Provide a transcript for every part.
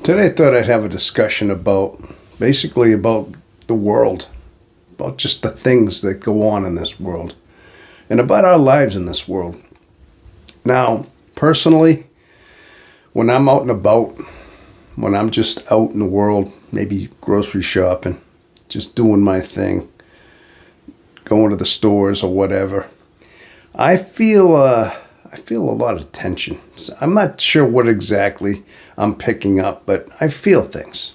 Today I thought I'd have a discussion basically about the world, about just the things that go on in this world, and about our lives in this world. Now, personally, when I'm out and about, when I'm just out in the world, maybe grocery shopping, just doing my thing, going to the stores or whatever, I feel a lot of tension. So I'm not sure what exactly I'm picking up, but I feel things.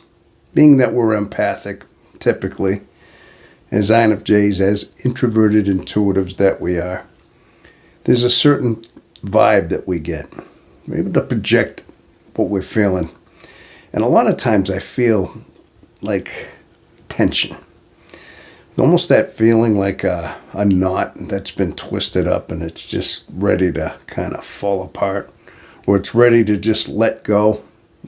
Being that we're empathic, typically, as INFJs, as introverted intuitives that we are, there's a certain vibe that we get. We're able to project what we're feeling. And a lot of times I feel like tension. Almost that feeling like a knot that's been twisted up and it's just ready to kind of fall apart, or it's ready to just let go.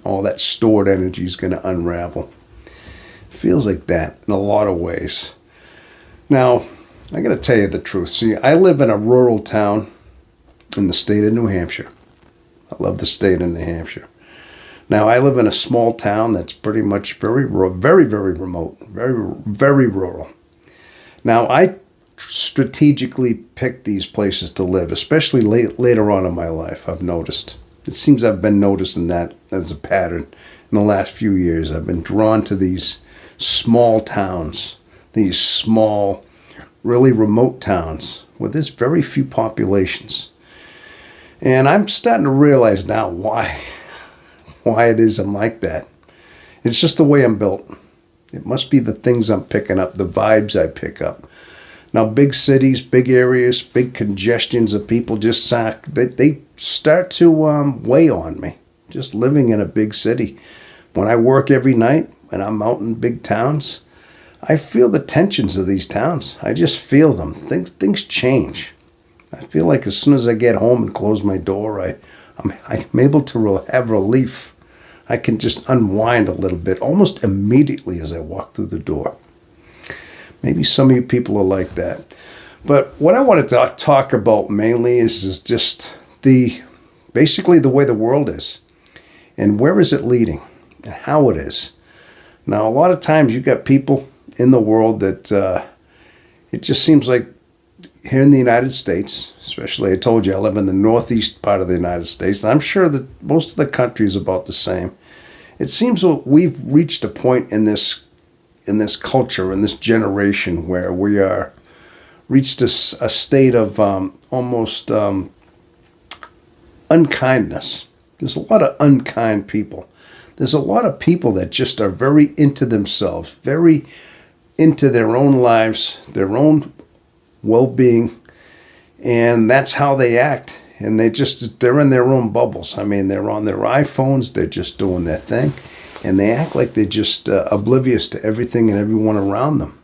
All that stored energy is going to unravel. It feels like that in a lot of ways. Now, I got to tell you the truth. See, I live in a rural town in the state of New Hampshire. I love the state of New Hampshire. Now, I live in a small town that's pretty much very remote, very rural. Now, I strategically picked these places to live, especially later on in my life, I've noticed. It seems I've been noticing that as a pattern in the last few years. I've been drawn to these small towns, these small, really remote towns where there's very few populations. And I'm starting to realize now why it is I'm like that. It's just the way I'm built. It must be the things I'm picking up, the vibes I pick up. Now, big cities, big areas, big congestions of people they start to weigh on me. Just living in a big city. When I work every night and I'm out in big towns, I feel the tensions of these towns. I just feel them. Things change. I feel like as soon as I get home and close my door, I'm able to have relief. I can just unwind a little bit almost immediately as I walk through the door. Maybe some of you people are like that. But what I wanted to talk about mainly is just basically the way the world is. And where is it leading? And how it is. Now, a lot of times you got people in the world that it just seems like here in the United States, especially, I told you I live in the northeast part of the United States, and I'm sure that most of the country is about the same. It seems that we've reached a point in this culture, in this generation, where we are reached a state of almost unkindness. There's a lot of unkind people. There's a lot of people that just are very into themselves, very into their own lives, their own well-being, and that's how they act. And they're in their own bubbles. I mean, they're on their iPhones, they're just doing their thing, and they act like they're just oblivious to everything and everyone around them.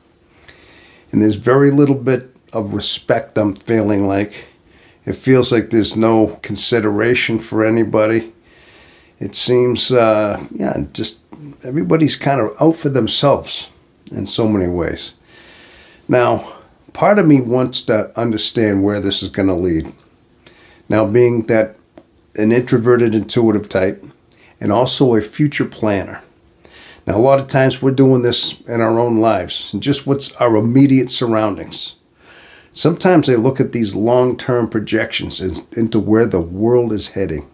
And there's very little bit of respect, I'm feeling like. It feels like there's no consideration for anybody. It seems, just everybody's kind of out for themselves in so many ways. Now, part of me wants to understand where this is going to lead. Now, being that an introverted intuitive type and also a future planner. Now, a lot of times we're doing this in our own lives and just what's our immediate surroundings. Sometimes I look at these long-term projections into where the world is heading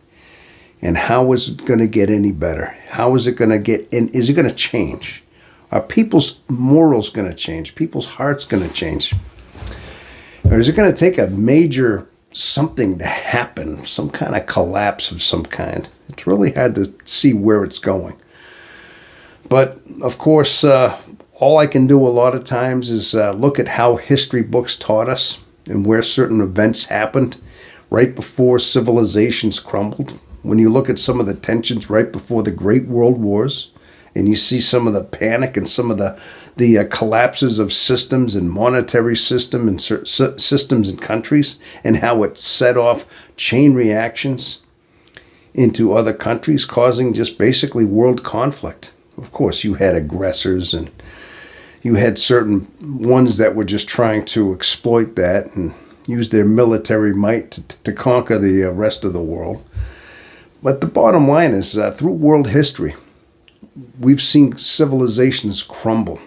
and how is it going to get any better? How is it going to is it going to change? Are people's morals going to change? People's hearts going to change? Or is it going to take a major something to happen, some kind of collapse of some kind? It's really hard to see where it's going. But, of course, all I can do a lot of times is look at how history books taught us and where certain events happened right before civilizations crumbled. When you look at some of the tensions right before the Great World Wars, and you see some of the panic and some of the collapses of systems and monetary system and systems in countries, and how it set off chain reactions into other countries, causing just basically world conflict. Of course, you had aggressors and you had certain ones that were just trying to exploit that and use their military might to conquer the rest of the world. But the bottom line is, through world history, we've seen civilizations crumble.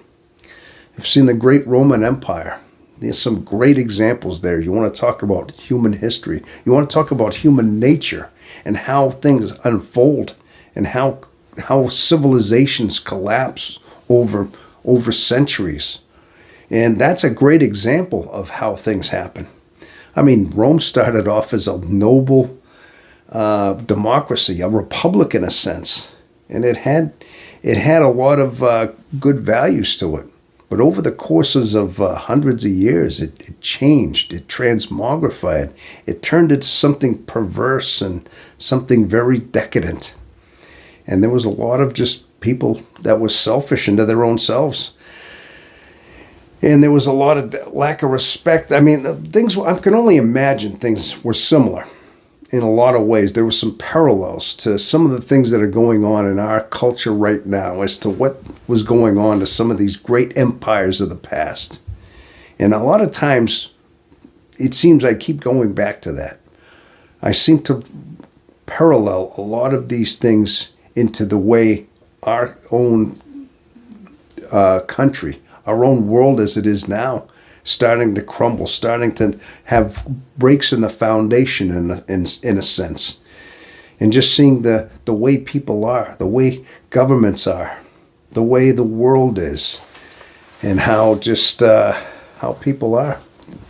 We've seen the great Roman Empire. There's some great examples there. You want to talk about human history. You want to talk about human nature and how things unfold and how civilizations collapse over centuries. And that's a great example of how things happen. I mean, Rome started off as a noble democracy, a republic in a sense, and it had a lot of good values to it. But over the courses of hundreds of years, it changed, it transmogrified, it turned into something perverse and something very decadent. And there was a lot of just people that were selfish into their own selves. And there was a lot of lack of respect. I mean, I can only imagine things were similar in a lot of ways. There were some parallels to some of the things that are going on in our culture right now as to what was going on to some of these great empires of the past. And a lot of times, it seems I keep going back to that. I seem to parallel a lot of these things into the way our own country, our own world as it is now, starting to crumble, starting to have breaks in the foundation in a sense. And just seeing the way people are, the way governments are, the way the world is, and how just how people are.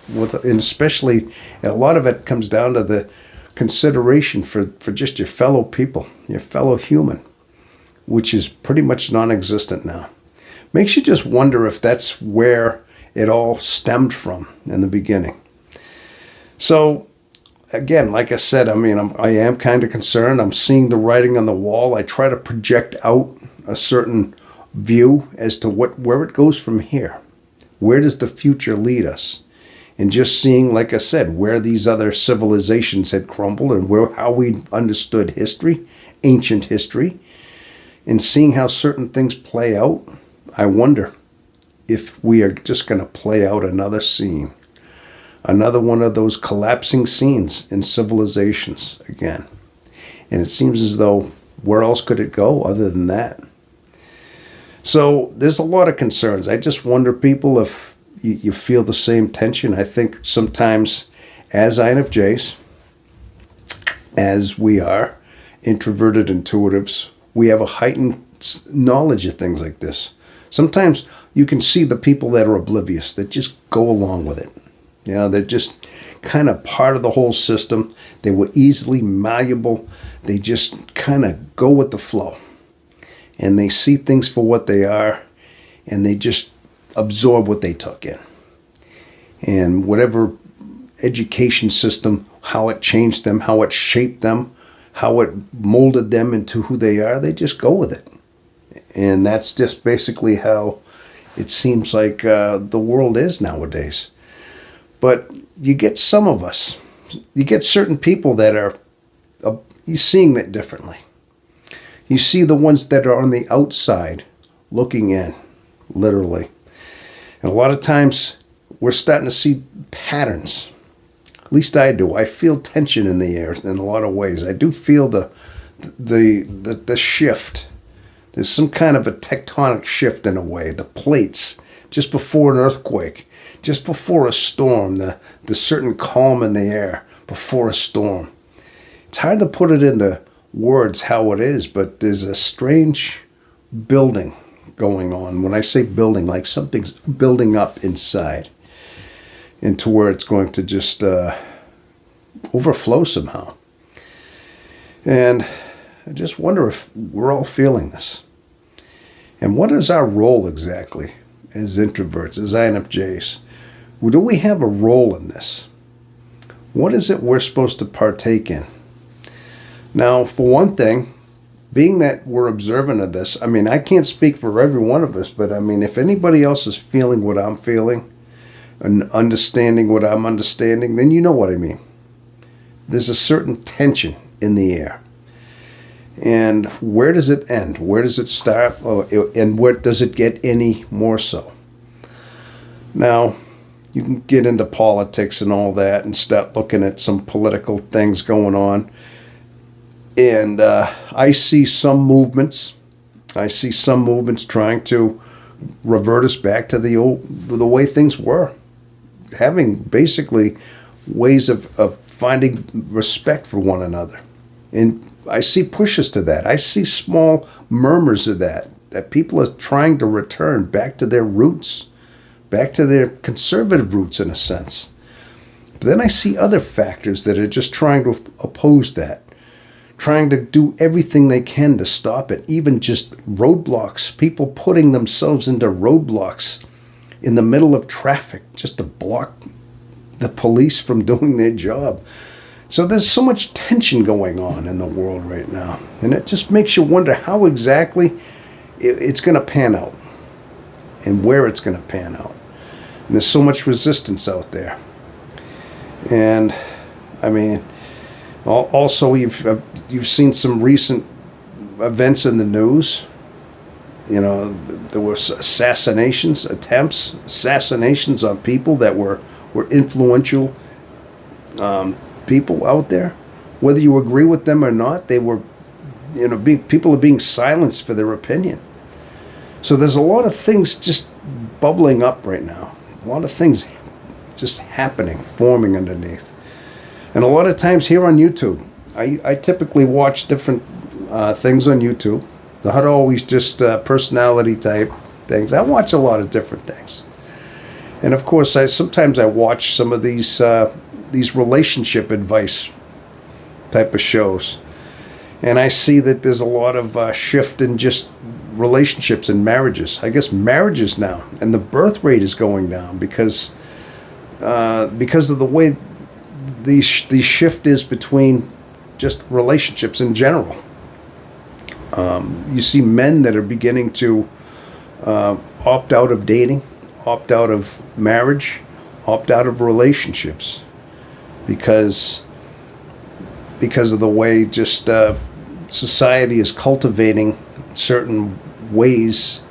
And especially, and a lot of it comes down to the consideration for just your fellow people, your fellow human, which is pretty much non-existent now. Makes you just wonder if that's where it all stemmed from in the beginning. So, again, like I said, I mean, I am kind of concerned. I'm seeing the writing on the wall. I try to project out a certain view as to where it goes from here. Where does the future lead us? And just seeing, like I said, where these other civilizations had crumbled and how we understood history, ancient history, and seeing how certain things play out, I wonder if we are just going to play out another scene, another one of those collapsing scenes in civilizations again. And it seems as though where else could it go other than that? So there's a lot of concerns. I just wonder, people, if you feel the same tension. I think sometimes as INFJs, as we are introverted intuitives, we have a heightened knowledge of things like this. Sometimes you can see the people that are oblivious, that just go along with it. You know, they're just kind of part of the whole system. They were easily malleable. They just kind of go with the flow. And they see things for what they are, and they just absorb what they took in. And whatever education system, how it changed them, how it shaped them, how it molded them into who they are, they just go with it. And that's just basically how it seems like the world is nowadays. But you get some of us, you get certain people that are seeing that differently. You see the ones that are on the outside looking in, literally. And a lot of times we're starting to see patterns. At least I do. I feel tension in the air in a lot of ways. I do feel the shift. There's some kind of a tectonic shift in a way. The plates, just before an earthquake, just before a storm, the certain calm in the air before a storm. It's hard to put it into words how it is, but there's a strange building going on. When I say building, like something's building up inside into where it's going to just overflow somehow. And I just wonder if we're all feeling this. And what is our role exactly as introverts, as INFJs? Do we have a role in this? What is it we're supposed to partake in? Now, for one thing, being that we're observant of this, I mean, I can't speak for every one of us, but I mean, if anybody else is feeling what I'm feeling and understanding what I'm understanding, then you know what I mean. There's a certain tension in the air. And where does it end? Where does it start? And where does it get any more so? Now, you can get into politics and all that and start looking at some political things going on. And I see some movements. I see some movements trying to revert us back to the way things were, having basically ways of finding respect for one another. And I see pushes to that. I see small murmurs of that people are trying to return back to their roots, back to their conservative roots in a sense. But then I see other factors that are just trying to oppose that, trying to do everything they can to stop it, even just roadblocks, people putting themselves into roadblocks in the middle of traffic just to block the police from doing their job. So there's so much tension going on in the world right now, and it just makes you wonder how exactly it's going to pan out and where it's going to pan out. And there's so much resistance out there. And I mean, also you've seen some recent events in the news. You know, there were assassinations on people that were influential people out there. Whether you agree with them or not, they were, people are being silenced for their opinion. So there's a lot of things just bubbling up right now. A lot of things just happening, forming underneath. And a lot of times here on YouTube, I typically watch different things on YouTube. Not always just personality type things. I watch a lot of different things. And of course, sometimes I watch some of these relationship advice type of shows. And I see that there's a lot of shift in just relationships and marriages. I guess marriages now, and the birth rate is going down because of the way the shift is between just relationships in general. You see men that are beginning to opt out of dating, opt out of marriage, opt out of relationships because of the way just society is cultivating certain ways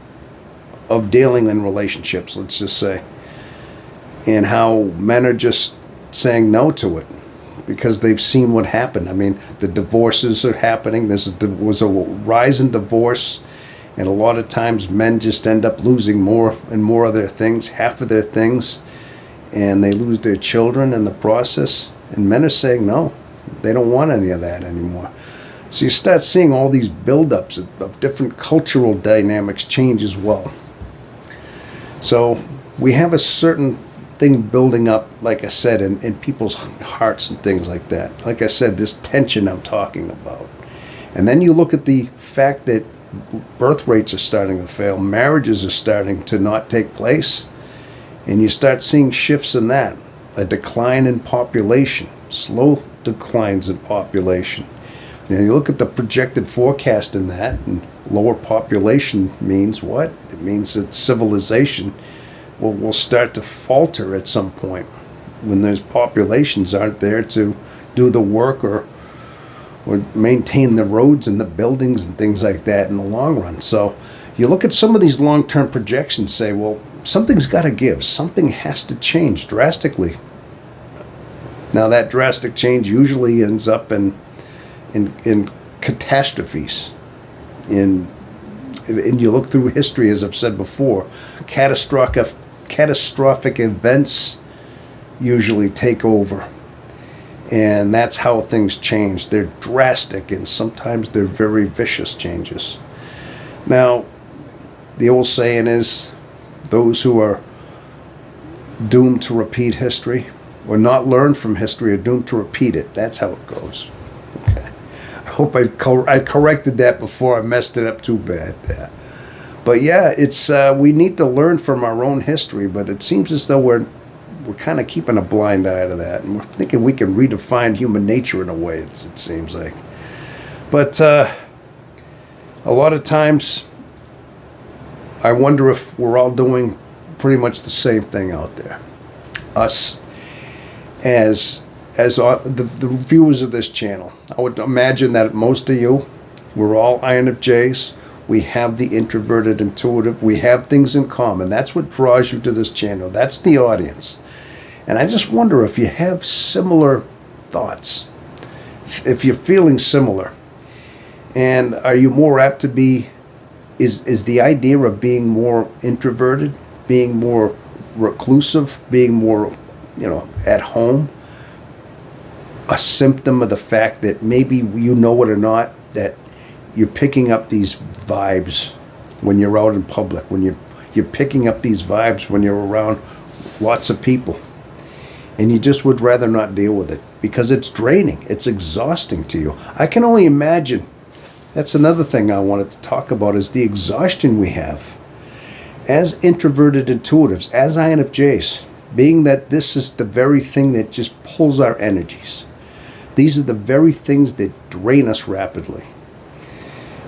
of dealing in relationships, let's just say, and how men are just saying no to it because they've seen what happened. I mean, the divorces are happening. There was a rise in divorce, and a lot of times men just end up losing more and more of their things, half of their things, and they lose their children in the process. And men are saying no, they don't want any of that anymore. So you start seeing all these buildups of different cultural dynamics change as well. So we have a certain thing building up, like I said, in people's hearts and things like that. Like I said, this tension I'm talking about. And then you look at the fact that birth rates are starting to fail, marriages are starting to not take place, and you start seeing shifts in that, a decline in population, slow declines in population. Now you look at the projected forecast in that, and lower population means what? It means that civilization will start to falter at some point when those populations aren't there to do the work or maintain the roads and the buildings and things like that in the long run. So you look at some of these long-term projections, say, well, something's got to give. Something has to change drastically. Now that drastic change usually ends up in catastrophes. And you look through history, as I've said before, catastrophic events usually take over. And that's how things change. They're drastic, and sometimes they're very vicious changes. Now, the old saying is, those who are doomed to repeat history or not learn from history are doomed to repeat it. That's how it goes. Okay. I hope I corrected that before I messed it up too bad. Yeah. But yeah, it's we need to learn from our own history, but it seems as though we're kind of keeping a blind eye to that, and we're thinking we can redefine human nature in a way, it seems like. But a lot of times, I wonder if we're all doing pretty much the same thing out there. Us, as the viewers of this channel, I would imagine that most of you, we're all INFJs. We have the introverted intuitive. We have things in common. That's what draws you to this channel. That's the audience. And I just wonder if you have similar thoughts, if you're feeling similar, and are you more apt to be is the idea of being more introverted, being more reclusive, being more, at home, a symptom of the fact that maybe you know it or not, that you're picking up these vibes when you're out in public, when you're picking up these vibes when you're around lots of people, and you just would rather not deal with it because it's draining, it's exhausting to you. I can only imagine. That's another thing I wanted to talk about, is the exhaustion we have as introverted intuitives, as INFJs, being that this is the very thing that just pulls our energies. These are the very things that drain us rapidly.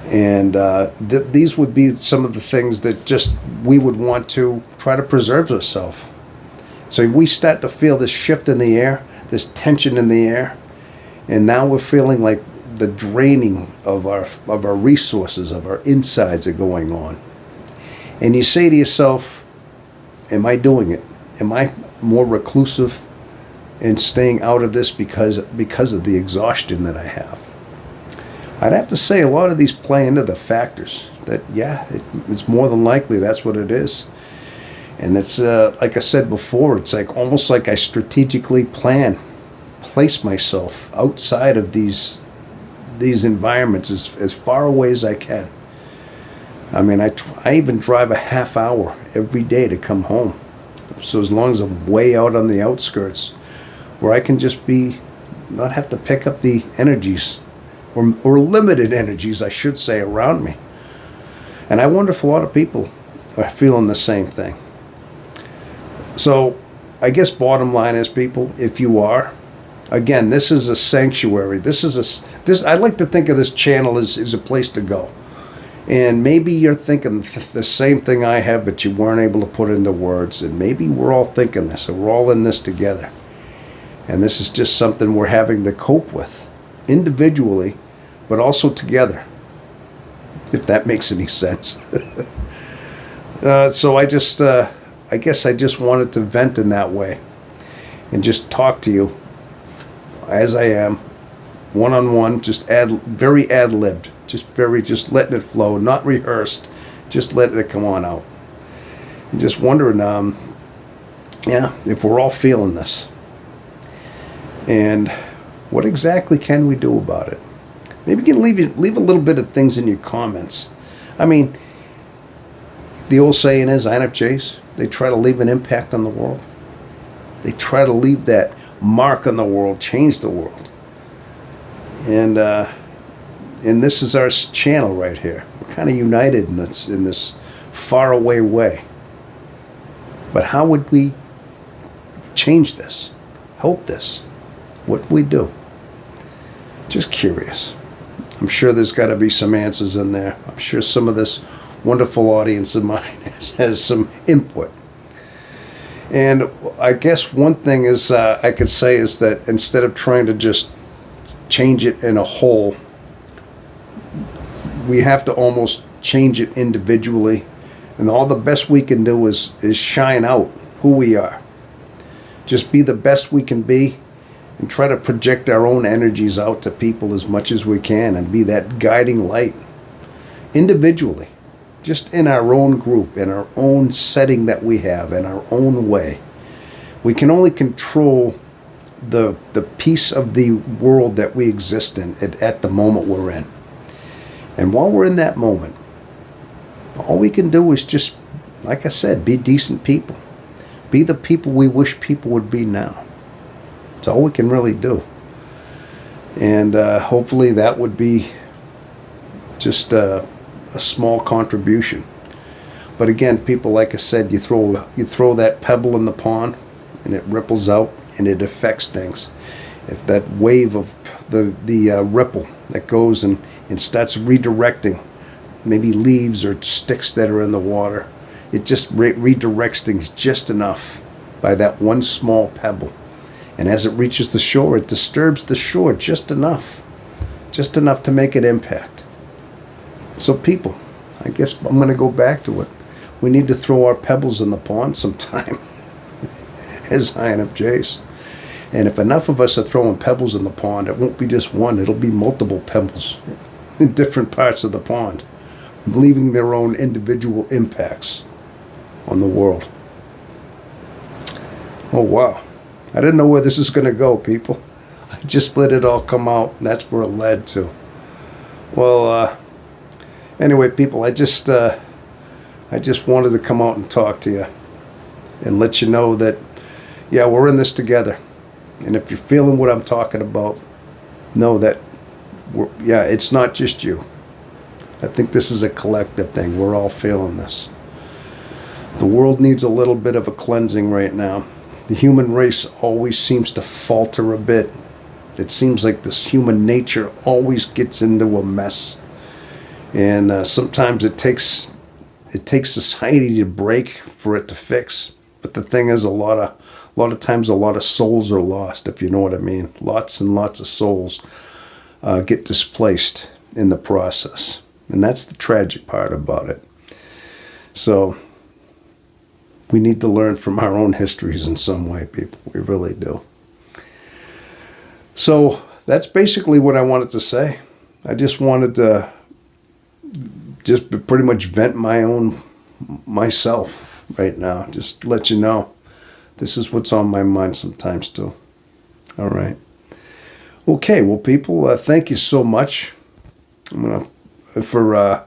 And these would be some of the things that just we would want to try to preserve ourselves. So we start to feel this shift in the air, this tension in the air, and now we're feeling like the draining of our resources, of our insides are going on. And you say to yourself, am I doing it? Am I more reclusive and staying out of this because of the exhaustion that I have? I'd have to say a lot of these play into the factors that, it's more than likely that's what it is. And it's like I said before, it's like almost like I strategically place myself outside of these environments as far away as I can. I mean, I even drive a half hour every day to come home. So as long as I'm way out on the outskirts, where I can just not have to pick up the energies, or limited energies, I should say, around me. And I wonder if a lot of people are feeling the same thing. So I guess bottom line is, people, if you are, again, this is a sanctuary. I like to think of this channel as a place to go. And maybe you're thinking the same thing I have, but you weren't able to put into words. And maybe we're all thinking this, and we're all in this together. And this is just something we're having to cope with individually, but also together, if that makes any sense. So I guess I just wanted to vent in that way and just talk to you as I am, one-on-one, just very ad-libbed, just letting it flow, not rehearsed, just letting it come on out. And just wondering, if we're all feeling this. And what exactly can we do about it? Maybe you can leave a little bit of things in your comments. I mean, the old saying is, INFJs, they try to leave an impact on the world. They try to leave that mark on the world, change the world. And this is our channel right here. We're kind of united in this faraway way. But how would we change this? Help this? What would we do? Just curious. I'm sure there's got to be some answers in there. I'm sure some of this wonderful audience of mine has some input. And I guess one thing is I could say is that instead of trying to just change it in a whole, we have to almost change it individually. And all the best we can do is shine out who we are. Just be the best we can be, and try to project our own energies out to people as much as we can, and be that guiding light individually, just in our own group, in our own setting that we have, in our own way. We can only control the piece of the world that we exist in at the moment we're in. And while we're in that moment, all we can do is just, like I said, be decent people. Be the people we wish people would be now. That's all we can really do. And hopefully that would be just a small contribution. But again, people, like I said, you throw that pebble in the pond, and it ripples out, and it affects things. If that wave of the ripple that goes and starts redirecting, maybe leaves or sticks that are in the water, it just redirects things just enough by that one small pebble. And as it reaches the shore, it disturbs the shore just enough to make an impact. So people, I guess I'm going to go back to it. We need to throw our pebbles in the pond sometime as INFJs. And if enough of us are throwing pebbles in the pond, it won't be just one, it'll be multiple pebbles in different parts of the pond. leaving their own individual impacts on the world. Oh, wow. I didn't know where this is going to go, people. I just let it all come out, and that's where it led to. Well, anyway, people, I just wanted to come out and talk to you and let you know that, yeah, we're in this together. And if you're feeling what I'm talking about, know that, it's not just you. I think this is a collective thing. We're all feeling this. The world needs a little bit of a cleansing right now. The human race always seems to falter a bit. It seems like this human nature always gets into a mess. And sometimes it takes society to break for it to fix. But the thing is, a lot of times a lot of souls are lost, if you know what I mean. Lots and lots of souls get displaced in the process. And that's the tragic part about it. So we need to learn from our own histories in some way, people. We really do. So that's basically what I wanted to say. I just wanted to just pretty much vent myself right now. Just let you know this is what's on my mind sometimes too. All right. Okay. Well, people, thank you so much. I'm gonna for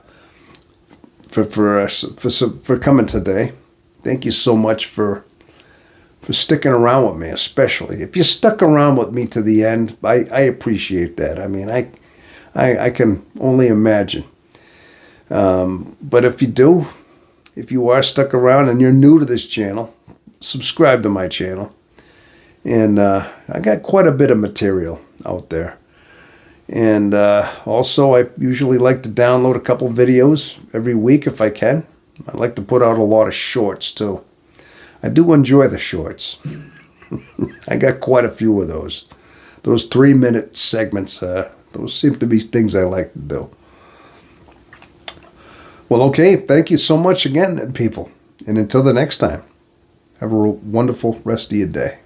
coming today. Thank you so much for sticking around with me, especially if you stuck around with me to the end. I appreciate that. I mean, I can only imagine. But if you are stuck around and you're new to this channel, subscribe to my channel. And I got quite a bit of material out there. And also, I usually like to download a couple videos every week if I can. I like to put out a lot of shorts too. I do enjoy the shorts. I got quite a few of those. Those 3-minute segments, those seem to be things I like to do. Well, okay. Thank you so much again, then, people. And until the next time, have a wonderful rest of your day.